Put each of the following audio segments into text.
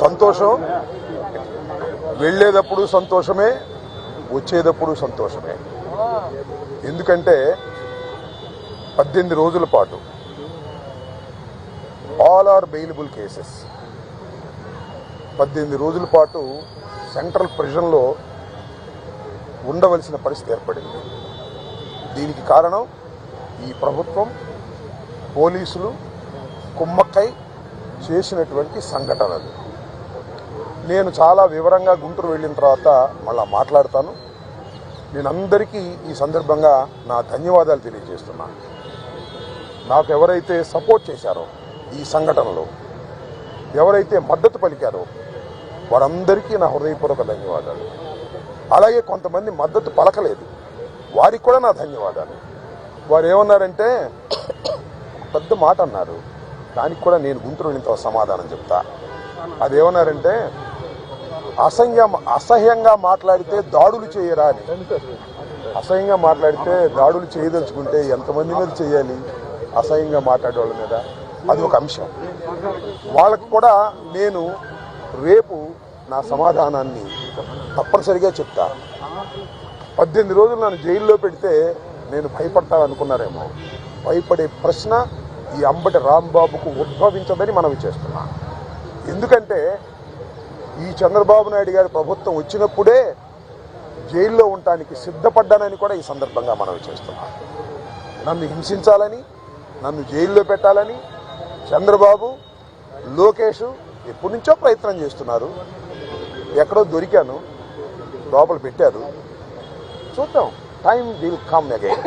సంతోషం, వెళ్ళేటప్పుడు సంతోషమే, వచ్చేటప్పుడు సంతోషమే. ఎందుకంటే 18 రోజుల పాటు ఆల్ ఆర్ బెయిలబుల్ కేసెస్ 18 రోజుల పాటు సెంట్రల్ ప్రిజన్లో ఉండవలసిన పరిస్థితి ఏర్పడింది. దీనికి కారణం ఈ ప్రభుత్వం, పోలీసులు కుమ్మక్కై చేసినటువంటి సంఘటనలు. నేను చాలా వివరంగా గుంటూరు వెళ్ళిన తర్వాత మళ్ళా మాట్లాడతాను. నేను అందరికీ ఈ సందర్భంగా నా ధన్యవాదాలు తెలియజేస్తున్నాను. నాకు ఎవరైతే సపోర్ట్ చేశారో ఈ సంఘటనలో, ఎవరైతే మద్దతు పలికారో వారందరికీ నా హృదయపూర్వక ధన్యవాదాలు. అలాగే కొంతమంది మద్దతు పలకలేదు, వారికి కూడా నా ధన్యవాదాలు. వారు ఏమన్నారంటే పెద్ద మాట అన్నారు, దానికి కూడా నేను గుంటూరు వెళ్ళిన సమాధానం చెప్తా. అదేమన్నారంటే అసహ్యంగా మాట్లాడితే దాడులు చేయరా అని. అసహ్యంగా మాట్లాడితే దాడులు చేయదలుచుకుంటే ఎంతమంది మీద చేయాలి? అసహ్యంగా మాట్లాడే వాళ్ళ మీద. అది ఒక అంశం. వాళ్ళకు కూడా నేను రేపు నా సమాధానాన్ని తప్పనిసరిగా చెప్తా. 18 రోజులు నన్ను జైల్లో పెడితే నేను భయపడతాననుకున్నారేమో. భయపడే ప్రశ్న ఈ అంబటి రాంబాబుకు ఉద్భవించదని మనవి చేస్తున్నా. ఎందుకంటే ఈ చంద్రబాబు నాయుడు గారి ప్రభుత్వం వచ్చినప్పుడే జైల్లో ఉండటానికి సిద్ధపడ్డానని కూడా ఈ సందర్భంగా మనవి చేస్తున్నా. నన్ను హింసించాలని, నన్ను జైల్లో పెట్టాలని చంద్రబాబు, లోకేష్ ఎప్పటి నుంచో ప్రయత్నం చేస్తున్నారు. ఎక్కడో దొరికాను, లోపల పెట్టారు. చూద్దాం, టైం విల్ కమ్ అగైన్.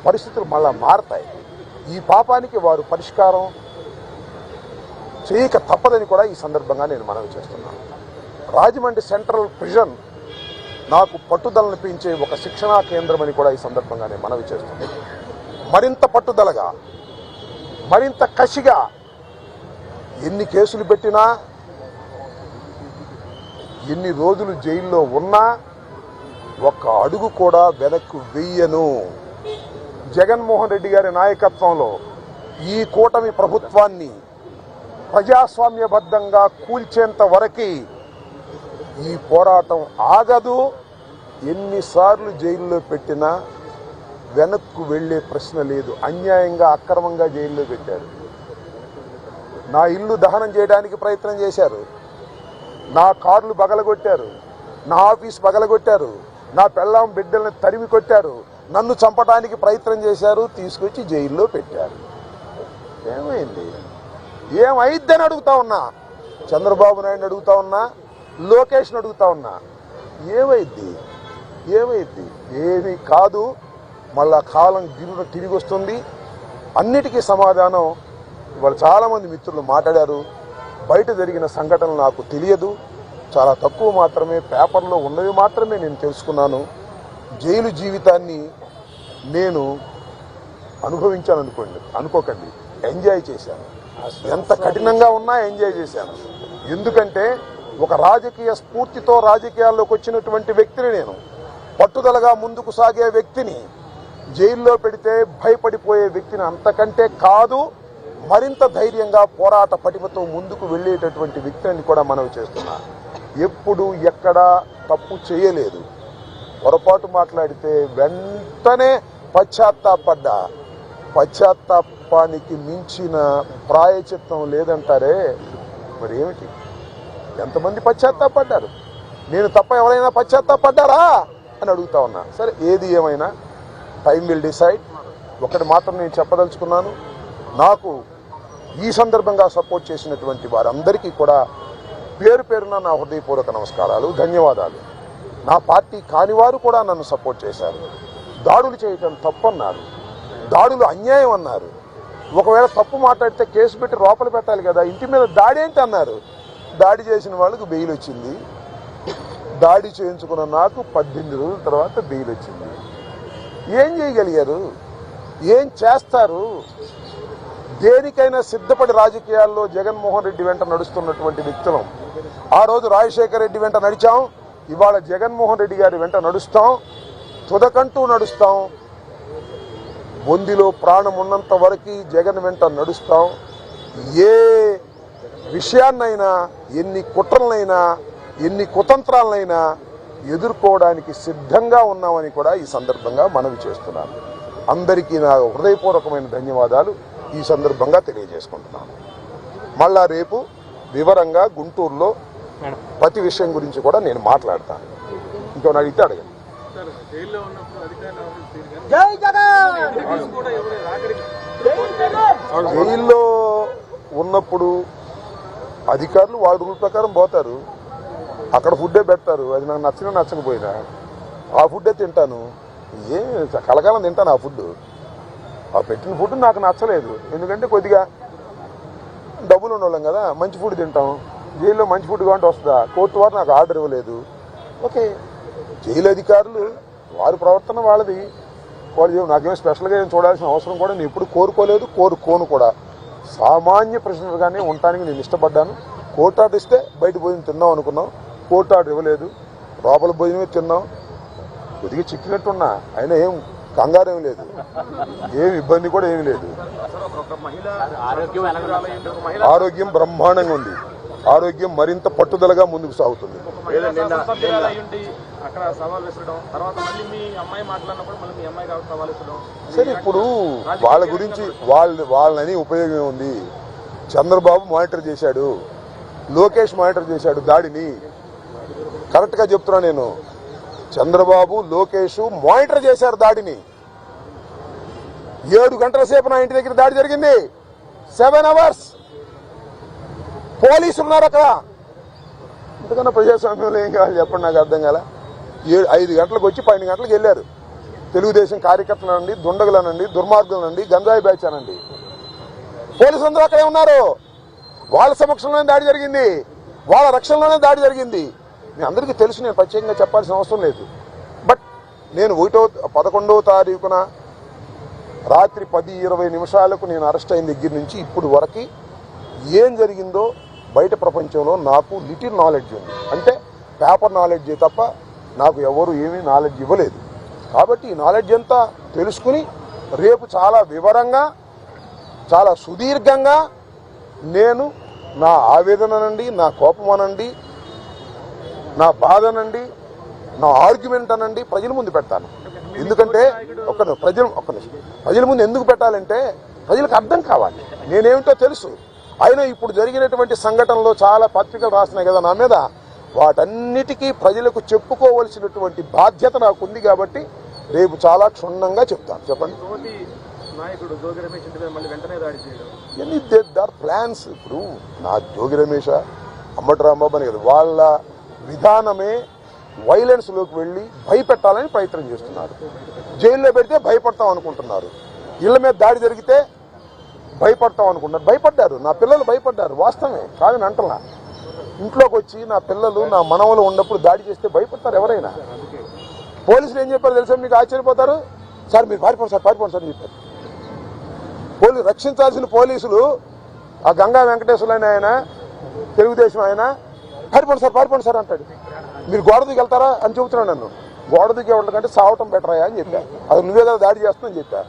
పరిస్థితులు మళ్ళా మారతాయి. ఈ పాపానికి వారు పరిష్కారం చేయక తప్పదని కూడా ఈ సందర్భంగా నేను మనవి చేస్తున్నాను. రాజమండ్రి సెంట్రల్ ప్రిజన్ నాకు పట్టుదలను పెంచే ఒక శిక్షణా కేంద్రం అని కూడా ఈ సందర్భంగా నేను మనవి చేస్తున్నాను. మరింత పట్టుదలగా, మరింత కసిగా ఎన్ని కేసులు పెట్టినా, ఎన్ని రోజులు జైల్లో ఉన్నా ఒక్క అడుగు కూడా వెనక్కు వెయ్యను. జగన్మోహన్ రెడ్డి గారి నాయకత్వంలో ఈ కూటమి ప్రభుత్వాన్ని ప్రజాస్వామ్యబద్ధంగా కూల్చేంత వరకు ఈ పోరాటం ఆగదు. ఎన్నిసార్లు జైల్లో పెట్టినా వెనక్కు వెళ్లే ప్రశ్న లేదు. అన్యాయంగా, అక్రమంగా జైల్లో పెట్టారు. నా ఇల్లు దహనం చేయడానికి ప్రయత్నం చేశారు, నా కార్లు పగలగొట్టారు, నా ఆఫీస్ పగలగొట్టారు, నా పెళ్ళాం బిడ్డల్ని తరిమి కొట్టారు, నన్ను చంపడానికి ప్రయత్నం చేశారు, తీసుకొచ్చి జైల్లో పెట్టారు. ఏమైంది? ఏమైద్దని అడుగుతా ఉన్నా. చంద్రబాబు నాయుడిని అడుగుతా ఉన్నా, లోకేష్ని అడుగుతా ఉన్నా. ఏమైద్ది? ఏమీ కాదు. మళ్ళా కాలం గిరున తిరిగి వస్తుంది. అన్నిటికీ సమాధానం ఇవాళ చాలామంది మిత్రులు మాట్లాడారు. బయట జరిగిన సంఘటనలు నాకు తెలియదు, చాలా తక్కువ మాత్రమే, పేపర్లో ఉన్నవి మాత్రమే నేను తెలుసుకున్నాను. జైలు జీవితాన్ని నేను అనుకోకండి, ఎంజాయ్ చేశాను. ఎంత కఠినంగా ఉన్నా ఎంజాయ్ చేశాను. ఎందుకంటే ఒక రాజకీయ స్ఫూర్తితో రాజకీయాల్లోకి వచ్చినటువంటి వ్యక్తిని నేను, పట్టుదలగా ముందుకు సాగే వ్యక్తిని జైల్లో పెడితే భయపడిపోయే వ్యక్తిని అంతకంటే కాదు, మరింత ధైర్యంగా పోరాట పటిమతో ముందుకు వెళ్ళేటటువంటి వ్యక్తిని కూడా మనవి చేస్తున్నా. ఎప్పుడు ఎక్కడా తప్పు చేయలేదు. పొరపాటు మాట్లాడితే వెంటనే పశ్చాత్తాపడ్డా. పశ్చాత్తాపానికి మించిన ప్రాయచిత్తం లేదంటారే, మరి ఏమిటి? ఎంతమంది పశ్చాత్తాపడ్డారు? నేను తప్ప ఎవరైనా పశ్చాత్తాపడ్డారా అని అడుగుతా ఉన్నా. సరే, ఏది ఏమైనా టైం విల్ డిసైడ్. ఒకటి మాత్రం నేను చెప్పదలుచుకున్నాను, నాకు ఈ సందర్భంగా సపోర్ట్ చేసినటువంటి వారందరికీ కూడా పేరు పేరున నా హృదయపూర్వక నమస్కారాలు, ధన్యవాదాలు. నా పార్టీ కానివారు కూడా నన్ను సపోర్ట్ చేశారు. దాడులు చేయటం తప్పన్నారు, దాడులు అన్యాయం అన్నారు. ఒకవేళ తప్పు మాట్లాడితే కేసు పెట్టి లోపల పెట్టాలి కదా, ఇంటి మీద దాడి ఏంటి అన్నారు. దాడి చేసిన వాళ్ళకు బెయిల్ వచ్చింది. దాడి చేయించుకున్న నాకు 18 రోజుల తర్వాత బెయిల్ వచ్చింది. ఏం చేయగలిగారు? ఏం చేస్తారు? దేనికైనా సిద్ధపడి రాజకీయాల్లో జగన్మోహన్ రెడ్డి వెంట నడుస్తున్నటువంటి వ్యక్తులం. ఆ రోజు రాజశేఖర రెడ్డి వెంట నడిచాం, ఇవాళ జగన్మోహన్ రెడ్డి గారి వెంట నడుస్తాం, తుదకంటూ నడుస్తాం. బొందిలో ప్రాణం ఉన్నంత వరకు జగన్ వెంట నడుస్తాం. ఏ విషయాన్నైనా, ఎన్ని కుట్రలనైనా, ఎన్ని కుతంత్రాలనైనా ఎదుర్కోవడానికి సిద్ధంగా ఉన్నామని కూడా ఈ సందర్భంగా మనవి చేస్తున్నాను. అందరికీ నా హృదయపూర్వకమైన ధన్యవాదాలు ఈ సందర్భంగా తెలియజేసుకుంటున్నాను. మళ్ళా రేపు వివరంగా గుంటూరులో ప్రతి విషయం గురించి కూడా నేను మాట్లాడతాను. ఇంకొన్ని అడిగితే అడగండి. జైల్లో ఉన్నప్పుడు అధికారులు వాళ్ళ రూల్ ప్రకారం పోతారు, అక్కడ ఫుడ్డే పెడతారు. అది నాకు నచ్చినా నచ్చకపోయినా ఆ ఫుడ్డే తింటాను. కలకాలం తింటాను ఆ ఫుడ్. ఆ పెట్టిన ఫుడ్ నాకు నచ్చలేదు, ఎందుకంటే కొద్దిగా డబ్బులు ఉండవాళ్ళం కదా, మంచి ఫుడ్ తింటాం. జైల్లో మంచి ఫుడ్ కావాలంటే వస్తుందా? కోర్టు వారు నాకు ఆర్డర్ ఇవ్వలేదు. ఓకే, జైలు అధికారులు వారి ప్రవర్తన వాళ్ళది, వాళ్ళు నాకేమో స్పెషల్గా ఏం చూడాల్సిన అవసరం కూడా నేను ఎప్పుడు కోరుకోలేదు, కోరుకోను కూడా. సామాన్య ప్రిజనర్గానే ఉండటానికి నేను ఇష్టపడ్డాను. కోర్టు ఆర్డర్ ఇస్తే బయట భోజనం తిన్నాం అనుకున్నాం, కోర్టు ఆర్డర్ ఇవ్వలేదు, లోపల భోజనమే తిన్నాం. కొద్దిగా చిక్కినట్టున్నా, అయినా ఏం కంగారేం లేదు, ఏం ఇబ్బంది కూడా ఏమి లేదు. ఆరోగ్యం బ్రహ్మాండంగా ఉంది, ఆరోగ్యం మరింత పట్టుదలగా ముందుకు సాగుతుంది. సరే, ఇప్పుడు వాళ్ళ గురించి వాళ్ళని ఉపయోగం ఉంది. చంద్రబాబు మానిటర్ చేశాడు, లోకేష్ మానిటర్ చేశాడు దాడిని. కరెక్ట్గా చెప్తున్నా నేను, చంద్రబాబు లోకేష్ మానిటర్ చేశారు దాడిని. 7 గంటల సేపు నా ఇంటి దగ్గర దాడి జరిగింది. 7 hours పోలీసులు ఉన్నారు అక్కడ. ఇంతకన్నా ప్రజాస్వామ్యంలో ఏం కావాలి చెప్పండి, నాకు అర్థం కాల. 5 గంటలకు వచ్చి 12 గంటలకు వెళ్ళారు. తెలుగుదేశం కార్యకర్తలనండి, దుండగులనండి, దుర్మార్గులనండి, గంజాయి బ్యాచ్ అనండి, పోలీసులందరూ అక్కడే ఉన్నారు. వాళ్ళ సమక్షంలోనే దాడి జరిగింది, వాళ్ళ రక్షణలోనే దాడి జరిగింది. మీ అందరికీ తెలుసు, నేను ప్రత్యేకంగా చెప్పాల్సిన అవసరం లేదు. బట్ నేను 11వ తారీఖున రాత్రి 10:20 నేను అరెస్ట్ అయిన దగ్గర నుంచి ఇప్పుడు వరకు ఏం జరిగిందో బయట ప్రపంచంలో నాకు లిటిల్ నాలెడ్జ్ ఉంది. అంటే పేపర్ నాలెడ్జ్ తప్ప నాకు ఎవరు ఏమీ నాలెడ్జ్ ఇవ్వలేదు. కాబట్టి ఈ నాలెడ్జ్ అంతా తెలుసుకుని రేపు చాలా వివరంగా, చాలా సుదీర్ఘంగా నేను నా ఆవేదననండి, నా కోపం అనండి, నా బాధ అనండి, నా ఆర్గ్యుమెంట్ అనండి ప్రజల ముందు పెడతాను. ఎందుకంటే ప్రజల ముందు ఎందుకు పెట్టాలంటే ప్రజలకు అర్థం కావాలి, నేనేమిటో తెలుసు. అయినా ఇప్పుడు జరిగినటువంటి సంఘటనలో చాలా పత్రికలు రాస్తున్నాయి కదా నా మీద, వాటన్నిటికీ ప్రజలకు చెప్పుకోవలసినటువంటి బాధ్యత నాకు ఉంది. కాబట్టి రేపు చాలా క్షుణ్ణంగా చెప్తాను. చెప్పండి. ప్లాన్స్ ఇప్పుడు నా జోగి రమేష్, అంబటి రాంబాబు అని కదా, వాళ్ళ విధానమే వైలెన్స్లోకి వెళ్ళి భయపెట్టాలని ప్రయత్నం చేస్తున్నారు. జైల్లో పెడితే భయపడతాం అనుకుంటున్నారు, ఇళ్ల మీద దాడి జరిగితే భయపడతాం అనుకుంటున్నారు. భయపడ్డారు, నా పిల్లలు భయపడ్డారు, వాస్తవమే కాదని అంటలా. ఇంట్లోకి వచ్చి నా పిల్లలు, నా మనవలు ఉన్నప్పుడు దాడి చేస్తే భయపడతారు ఎవరైనా. పోలీసులు ఏం చెప్పారు తెలుసా, మీకు ఆశ్చర్యపోతారు. సార్ మీరు పారిపోండి సార్, పారిపోండి సార్ అని చెప్పారు. రక్షించాల్సిన పోలీసులు ఆ గంగా వెంకటేశ్వరులు ఆయన తెలుగుదేశం ఆయన పారిపోండి సార్ అంటాడు. మీరు గోడ దిగి వెళ్తారా అని చెబుతున్నాడు నన్ను. గోడ దిగి వెళ్ళకంటే సావటం బెటరాయా అని చెప్పా. అది నువ్వే కదా దాడి చేస్తున్నావు చెప్పా.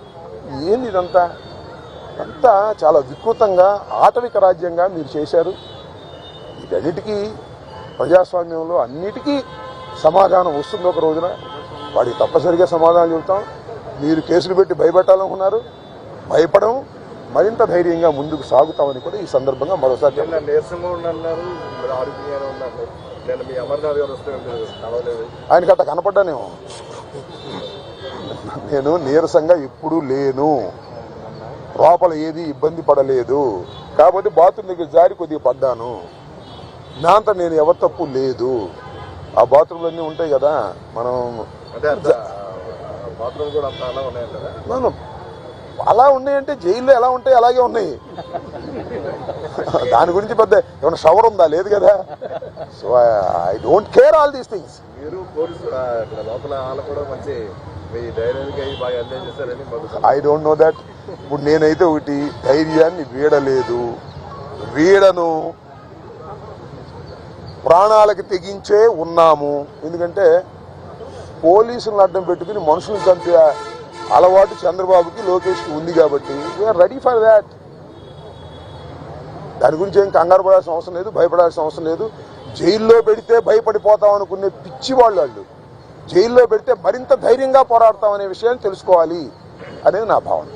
ఏంది ఇదంతా? అంతా చాలా వికృతంగా ఆటవిక రాజ్యంగా మీరు చేశారు. వీటన్నిటికీ ప్రజాస్వామ్యంలో అన్నిటికీ సమాధానం వస్తుంది ఒక రోజున. వాడికి తప్పనిసరిగా సమాధానం చెబుతాం. మీరు కేసులు పెట్టి భయపెట్టాలనుకున్నారు, భయపడం, మరింత ధైర్యంగా ముందుకు సాగుతామని కూడా ఈ సందర్భంగా మరోసారి ఆయనకి అట్లా కనపడ్డానేమో. నేను నీరసంగా ఎప్పుడూ లేను, లోపల ఏది ఇబ్బంది పడలేదు. కాబట్టి బాత్రూమ్ దగ్గర జారి కొద్దిగా పడ్డాను. నాంత నేను ఎవరి తప్పు లేదు. ఆ బాత్రూమ్లు అన్నీ ఉంటాయి కదా, మనం అలా ఉన్నాయంటే జైల్లో ఎలా ఉంటాయి అలాగే ఉన్నాయి. దాని గురించి పెద్ద ఏమైనా షవర్ ఉందా? లేదు కదా. So I don't care all these things. I don't know that. ఇప్పుడు నేనైతే ఒకటి, ధైర్యాన్ని వీడలేదు, వీడను, ప్రాణాలకి తెగించే ఉన్నాము. ఎందుకంటే పోలీసులను అడ్డం పెట్టుకుని మనుషులను చంపే అలవాటు చంద్రబాబుకి, లోకేష్కి ఉంది. కాబట్టి వీఆర్ రెడీ ఫర్ దాట్. దాని గురించి ఏం కంగారు పడాల్సిన అవసరం లేదు, భయపడాల్సిన అవసరం లేదు. జైల్లో పెడితే భయపడిపోతాం అనుకునే పిచ్చి వాళ్ళు జైల్లో పెడితే మరింత ధైర్యంగా పోరాడతాం అనే విషయాన్ని తెలుసుకోవాలి అనేది నా భావన.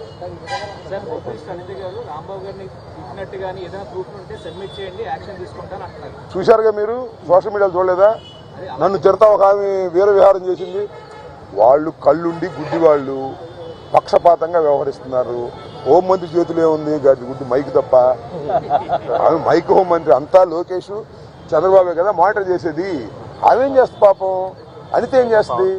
చూశారుగా మీరు, సోషల్ మీడియాలో చూడలేదా? నన్ను తిడతా ఒక ఆమె వీర విహారం చేసింది. వాళ్ళు కళ్ళుండి గుడ్డి వాళ్ళు పక్షపాతంగా వ్యవహరిస్తున్నారు. హోంమంత్రి చేతిలో ఏముంది గుడ్డి మైక్ తప్ప. ఆమె మైక్ హోంమంత్రి అంతా లోకేష్ చంద్రబాబు కదా మానిటర్ చేసేది. ఆమెం చేస్తుంది పాపం, అనిత ఏం చేస్తుంది?